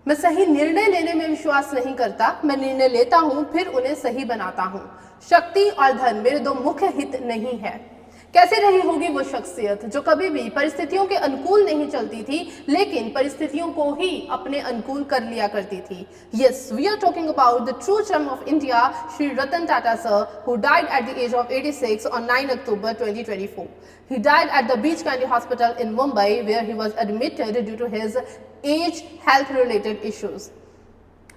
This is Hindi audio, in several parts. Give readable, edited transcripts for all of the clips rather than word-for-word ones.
मैं सही निर्णय लेने में विश्वास नहीं करता, मैं निर्णय लेता हूं फिर उन्हें सही बनाता हूं। शक्ति और धन मेरे दो मुख्य हित नहीं है। कैसे रही होगी वो शख्सियत जो कभी भी परिस्थितियों के अनुकूल नहीं चलती थी, लेकिन परिस्थितियों को ही अपने अनुकूल कर लिया करती थी। Yes, we are talking about the true champ of India, Shri Ratan Tata sir, who died at the age of 86 on 9 October 2024. He died at the Beach Candy Hospital in Mumbai, where he was admitted due to his age health-related issues.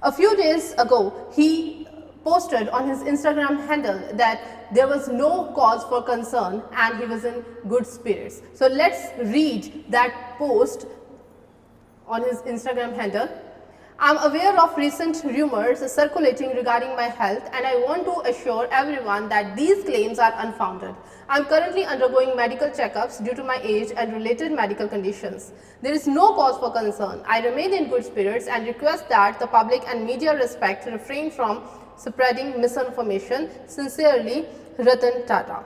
A few days ago, he posted on his Instagram handle that there was no cause for concern and he was in good spirits. So let's read that post on his Instagram handle. I'm aware of recent rumors circulating regarding my health and I want to assure everyone that these claims are unfounded. I'm currently undergoing medical checkups due to my age and related medical conditions. There is no cause for concern. I remain in good spirits and request that the public and media respect refrain from spreading misinformation. Sincerely, Ratan Tata.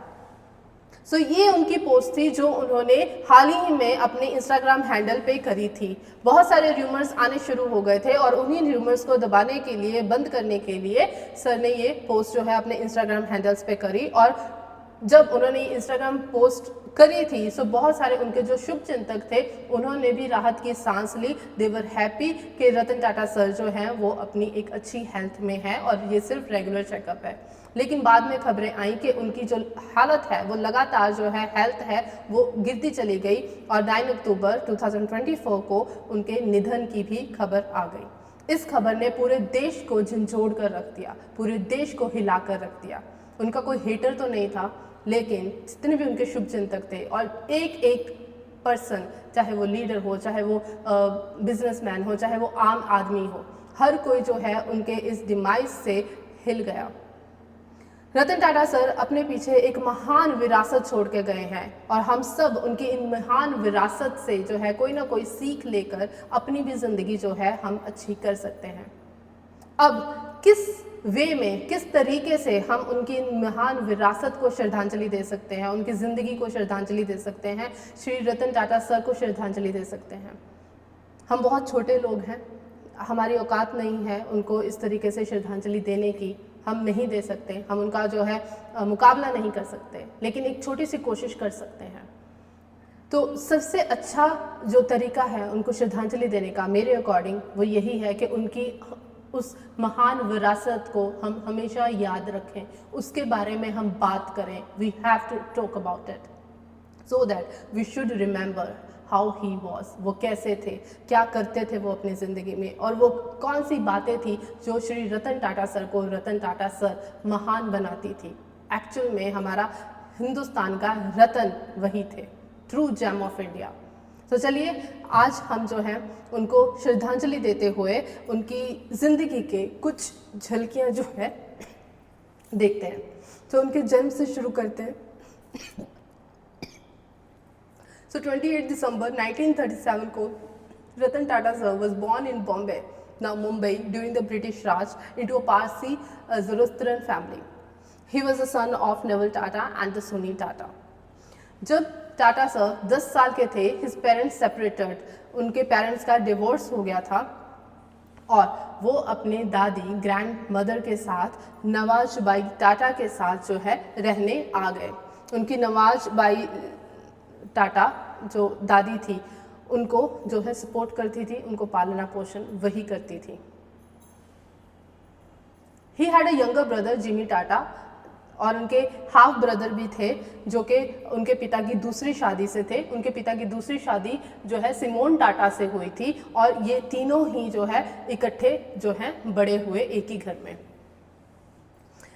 सो ये उनकी पोस्ट थी जो उन्होंने हाल ही में अपने इंस्टाग्राम हैंडल पे करी थी। बहुत सारे र्यूमर्स आने शुरू हो गए थे और उन्हीं र्यूमर्स को दबाने के लिए, बंद करने के लिए सर ने ये पोस्ट जो है अपने इंस्टाग्राम हैंडल्स पे करी। और जब उन्होंने इंस्टाग्राम पोस्ट करी थी सो बहुत सारे उनके जो शुभ चिंतक थे उन्होंने भी राहत की सांस ली। दे वर हैप्पी कि रतन टाटा सर जो हैं वो अपनी एक अच्छी हेल्थ में है और ये सिर्फ रेगुलर चेकअप है। लेकिन बाद में खबरें आई कि उनकी जो हालत है वो लगातार जो है हेल्थ है वो गिरती चली गई और 9 अक्टूबर 2024 को उनके निधन की भी खबर आ गई। इस खबर ने पूरे देश को झंझोड़ कर रख दिया, पूरे देश को हिला कर रख दिया। उनका कोई हेटर तो नहीं था, लेकिन जितने भी उनके शुभ चिंतक थे और एक एक पर्सन, चाहे वो लीडर हो, चाहे वो बिजनेसमैन हो, चाहे वो आम आदमी हो, हर कोई जो है उनके इस डिमाइज से हिल गया। रतन टाटा सर अपने पीछे एक महान विरासत छोड़ के गए हैं और हम सब उनकी इन महान विरासत से जो है कोई ना कोई सीख लेकर अपनी भी ज़िंदगी जो है हम अच्छी कर सकते हैं। अब किस वे में, किस तरीके से हम उनकी महान विरासत को श्रद्धांजलि दे सकते हैं, उनकी ज़िंदगी को श्रद्धांजलि दे सकते हैं, श्री रतन टाटा सर को श्रद्धांजलि दे सकते हैं। हम बहुत छोटे लोग हैं, हमारी औकात नहीं है उनको इस तरीके से श्रद्धांजलि देने की, हम नहीं दे सकते, हम उनका जो है मुकाबला नहीं कर सकते, लेकिन एक छोटी सी कोशिश कर सकते हैं। तो सबसे अच्छा जो तरीका है उनको श्रद्धांजलि देने का मेरे अकॉर्डिंग वो यही है कि उनकी उस महान विरासत को हम हमेशा याद रखें, उसके बारे में हम बात करें। We have to talk about it so that we should remember how he was, वो कैसे थे, क्या करते थे वो अपनी ज़िंदगी में, और वो कौन सी बातें थी जो श्री रतन टाटा सर को रतन टाटा सर महान बनाती थी। एक्चुअल में हमारा हिंदुस्तान का रतन वही थे, ट्रू जेम ऑफ इंडिया। तो चलिए आज हम जो हैं उनको श्रद्धांजलि देते हुए उनकी ज़िंदगी के कुछ झलकियाँ जो है देखते हैं। तो उनके जन्म से शुरू करते हैं। So 28 December 1937 को Ratan Tata sir was born in Bombay, now Mumbai, during the British Raj into a Parsi Zoroastrian family. He was the son of Neville Tata and the Sunil Tata. जब टाटा सर 10 साल के थे, his parents separated, उनके पेरेंट्स का डिवोर्स हो गया था और वो अपने दादी ग्रैंड मदर के साथ नवाज बाई टाटा के साथ जो है रहने आ गए। उनकी नवाज बाई टाटा जो दादी थी उनको जो है सपोर्ट करती थी, उनको पालना पोषण वही करती थी। He had a younger brother Jimmy Tata और उनके हाफ ब्रदर भी थे जो कि उनके पिता की दूसरी शादी से थे। उनके पिता की दूसरी शादी जो है सिमोन टाटा से हुई थी और ये तीनों ही जो है इकट्ठे जो है बड़े हुए एक ही घर में।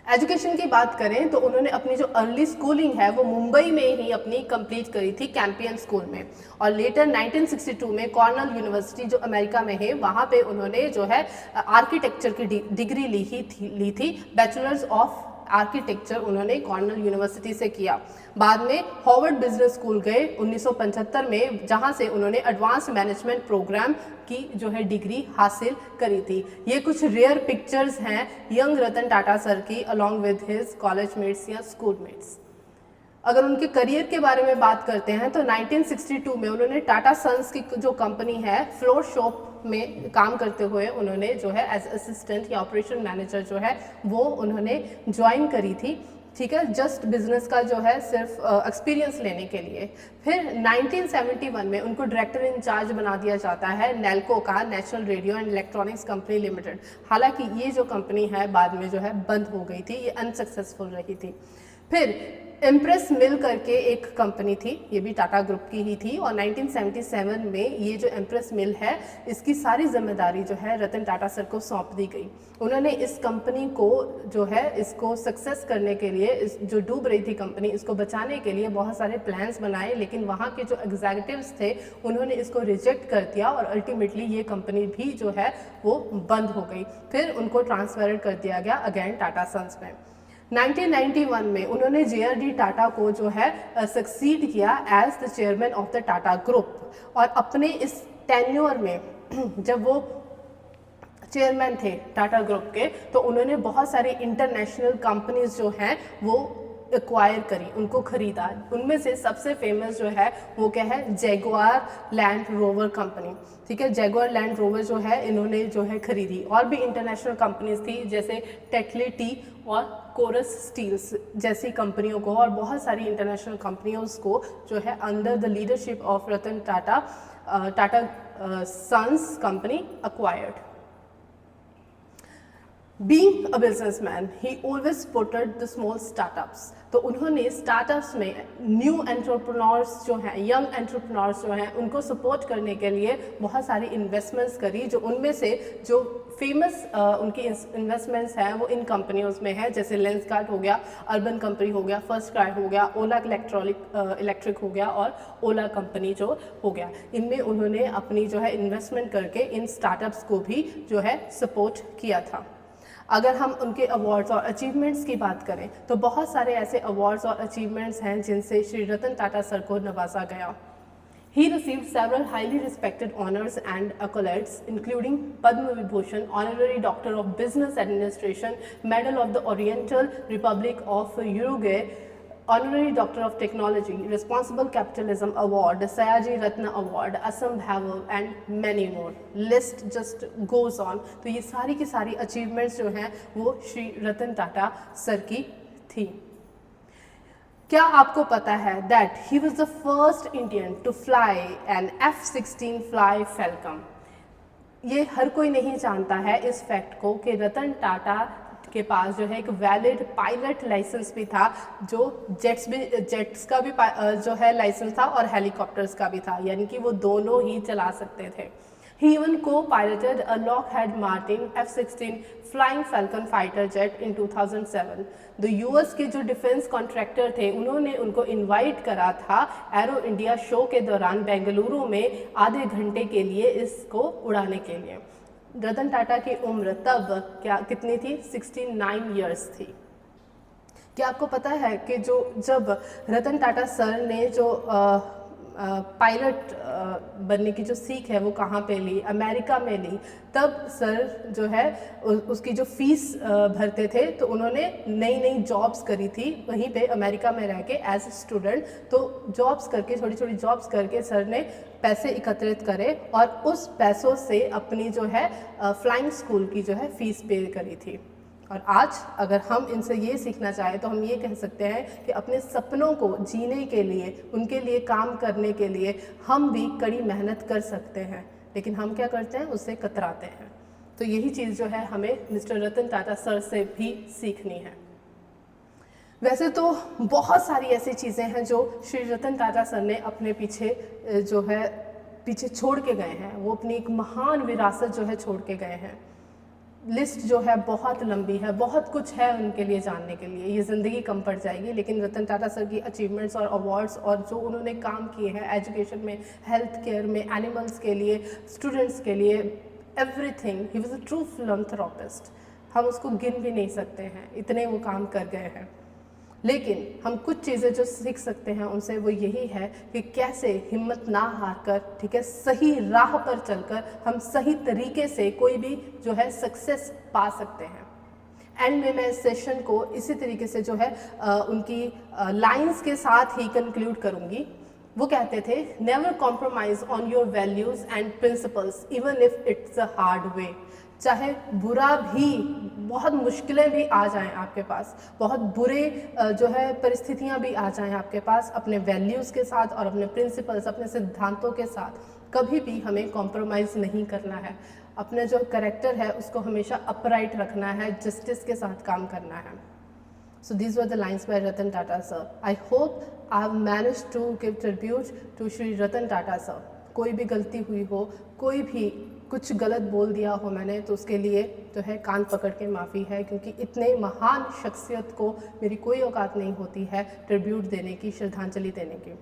एजुकेशन की बात करें तो उन्होंने अपनी जो अर्ली स्कूलिंग है वो मुंबई में ही अपनी कंप्लीट करी थी, कैंपियन स्कूल में, और लेटर 1962 में कॉर्नल यूनिवर्सिटी जो अमेरिका में है वहाँ पे उन्होंने जो है आर्किटेक्चर की डिग्री ली थी। बैचलर्स ऑफ आर्किटेक्चर उन्होंने कॉर्नल यूनिवर्सिटी से किया। बाद में हार्वर्ड बिजनेस स्कूल गए 1975 में, जहां से उन्होंने एडवांस मैनेजमेंट प्रोग्राम की जो है डिग्री हासिल करी थी। ये कुछ रेयर पिक्चर्स हैं यंग रतन टाटा सर की along with his college mates या स्कूल मेट्स। अगर उनके करियर के बारे में बात करते हैं तो 1962 में उन्होंने टाटा सन्स की जो कंपनी है फ्लोर शॉप में काम करते हुए उन्होंने जो है एज असिस्टेंट या ऑपरेशन मैनेजर जो है वो उन्होंने ज्वाइन करी थी, ठीक है, जस्ट बिजनेस का जो है सिर्फ एक्सपीरियंस लेने के लिए। फिर 1971 में उनको डायरेक्टर इंचार्ज बना दिया जाता है नेल्को का, national radio and electronics company limited. हालांकि ये जो कंपनी है बाद में जो है बंद हो गई थी, ये अनसक्सेसफुल रही थी। फिर इम्प्रेस मिल करके एक कंपनी थी, ये भी टाटा ग्रुप की ही थी, और 1977 में ये जो इम्प्रेस मिल है इसकी सारी जिम्मेदारी जो है रतन टाटा सर को सौंप दी गई। उन्होंने इस कंपनी को जो है इसको सक्सेस करने के लिए, इस जो डूब रही थी कंपनी, इसको बचाने के लिए बहुत सारे प्लान्स बनाए, लेकिन वहाँ के जो एग्जीक्यूटिव्स थे उन्होंने इसको रिजेक्ट कर दिया और अल्टीमेटली ये कंपनी भी जो है वो बंद हो गई। फिर उनको ट्रांसफर कर दिया गया अगेन टाटा सन्स में। 1991 में उन्होंने जे.आर.डी. टाटा को जो है सक्सीड किया as the chairman of the Tata group, और अपने इस टेन्योर में जब वो चेयरमैन थे टाटा ग्रुप के, तो उन्होंने बहुत सारी इंटरनेशनल कंपनीज जो हैं वो एक्वायर करी, उनको खरीदा। उनमें से सबसे फेमस जो है वो क्या है, जैगुआर लैंड रोवर कंपनी, ठीक है, जैगुआर लैंड रोवर जो है इन्होंने जो है खरीदी। और भी इंटरनेशनल कंपनीज थी जैसे टेक्ले टी और कोरस स्टील्स जैसी कंपनियों को, और बहुत सारी इंटरनेशनल कंपनियों को जो है under the leadership of Ratan Tata, Tata Sons company acquired. Being a businessman, he always supported the small startups. तो उन्होंने स्टार्टअप्स में न्यू एंटरप्रेन्योर्स जो हैं, यंग एंटरप्रेन्योर्स जो हैं, उनको सपोर्ट करने के लिए बहुत सारी इन्वेस्टमेंट्स करी, जो उनमें से जो फेमस उनकी इन्वेस्टमेंट्स हैं वो इन कंपनियों में है, जैसे लेंसकार्ट हो गया, अर्बन कंपनी हो गया, फर्स्ट क्राई हो गया, ओला इलेक्ट्रिक हो गया, और ओला कंपनी जो हो गया। इनमें उन्होंने अपनी जो है इन्वेस्टमेंट करके इन स्टार्टअप्स को भी जो है सपोर्ट किया था। अगर हम उनके अवार्ड्स और अचीवमेंट्स की बात करें तो बहुत सारे ऐसे अवार्ड्स और अचीवमेंट्स हैं जिनसे श्री रतन टाटा सर को नवाजा गया। He received several highly respected honors and accolades, including Padma Vibhushan, Honorary Doctor of Business Administration, Medal of the Oriental Republic of Uruguay, Honorary Doctor of Technology, Responsible Capitalism Award, Sayaji Ratna Award, Assam Bhaval and many more. List just goes on. तो ये सारी की सारी achievements जो हैं वो श्री रतन टाटा सर की थी। क्या आपको पता है that he was the first Indian to fly an F-16 fly Falcon? ये हर कोई नहीं जानता है इस फैक्ट को कि रतन टाटा के पास जो है एक वैलिड पायलट लाइसेंस भी था, जो जेट्स का भी जो है लाइसेंस था और हेलीकॉप्टर्स का भी था, यानी कि वो दोनों ही चला सकते थे। He even co-piloted a Lockheed Martin F-16 Flying Falcon fighter jet in 2007. The US के जो डिफेंस कॉन्ट्रैक्टर थे उन्होंने उनको इनवाइट करा था एरो इंडिया शो के दौरान बेंगलुरु में आधे घंटे के लिए इसको उड़ाने के लिए। रतन टाटा की उम्र तब कितनी थी? 69 इयर्स थी। क्या आपको पता है कि जब रतन टाटा सर ने जो पायलट बनने की जो सीख है वो कहाँ पे ली? अमेरिका में ली। तब सर जो है उसकी जो फीस भरते थे तो उन्होंने नई नई जॉब्स करी थी वहीं पे अमेरिका में रह के एज स्टूडेंट। तो जॉब्स करके, छोटी छोटी जॉब्स करके सर ने पैसे एकत्रित करे और उस पैसों से अपनी जो है फ्लाइंग स्कूल की जो है फीस पे करी थी। और आज अगर हम इनसे ये सीखना चाहें तो हम ये कह सकते हैं कि अपने सपनों को जीने के लिए, उनके लिए काम करने के लिए हम भी कड़ी मेहनत कर सकते हैं, लेकिन हम क्या करते हैं? उससे कतराते हैं। तो यही चीज़ जो है हमें मिस्टर रतन टाटा सर से भी सीखनी है। वैसे तो बहुत सारी ऐसी चीज़ें हैं जो श्री रतन टाटा सर ने अपने पीछे छोड़ के गए हैं। वो अपनी एक महान विरासत जो है छोड़ के गए हैं। लिस्ट जो है बहुत लंबी है, बहुत कुछ है उनके लिए जानने के लिए, ये ज़िंदगी कम पड़ जाएगी। लेकिन रतन टाटा सर की अचीवमेंट्स और अवार्ड्स और जो उन्होंने काम किए हैं एजुकेशन में, हेल्थ केयर में, एनिमल्स के लिए, स्टूडेंट्स के लिए, everything, he was a true philanthropist. हम उसको गिन भी नहीं सकते हैं, इतने वो काम कर गए हैं। लेकिन हम कुछ चीज़ें जो सीख सकते हैं उनसे वो यही है कि कैसे हिम्मत ना हार कर, ठीक है, सही राह पर चलकर हम सही तरीके से कोई भी जो है सक्सेस पा सकते हैं। एंड में मैं इस सेशन को इसी तरीके से जो है उनकी लाइंस के साथ ही कंक्लूड करूँगी वो कहते थे, never compromise on your values and principles even if it's a hard way. चाहे बुरा भी, बहुत मुश्किलें भी आ जाएं आपके पास, बहुत बुरे जो है परिस्थितियां भी आ जाएं आपके पास, अपने वैल्यूज़ के साथ और अपने प्रिंसिपल्स, अपने सिद्धांतों के साथ कभी भी हमें कॉम्प्रोमाइज़ नहीं करना है। अपने जो कैरेक्टर है उसको हमेशा अपराइट रखना है, जस्टिस के साथ काम करना है। So these were the lines by Ratan Tata sir. I hope I have managed to give tribute to Shri Ratan Tata sir. कोई भी गलती हुई हो, कोई भी कुछ गलत बोल दिया हो मैंने, तो उसके लिए जो है कान पकड़ के माफ़ी है, क्योंकि इतने महान शख्सियत को मेरी कोई औकात नहीं होती है ट्रिब्यूट देने की, श्रद्धांजलि देने की।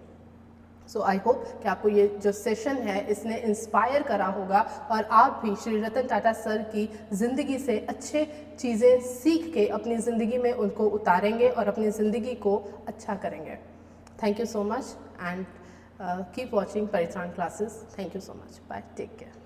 सो आई होप कि आपको ये जो सेशन है इसने इंस्पायर करा होगा और आप भी श्री रतन टाटा सर की ज़िंदगी से अच्छे चीज़ें सीख के अपनी ज़िंदगी में उनको उतारेंगे और अपनी ज़िंदगी को अच्छा करेंगे। Thank you so much and keep watching Paritran classes. Thank you so much. Bye, take care.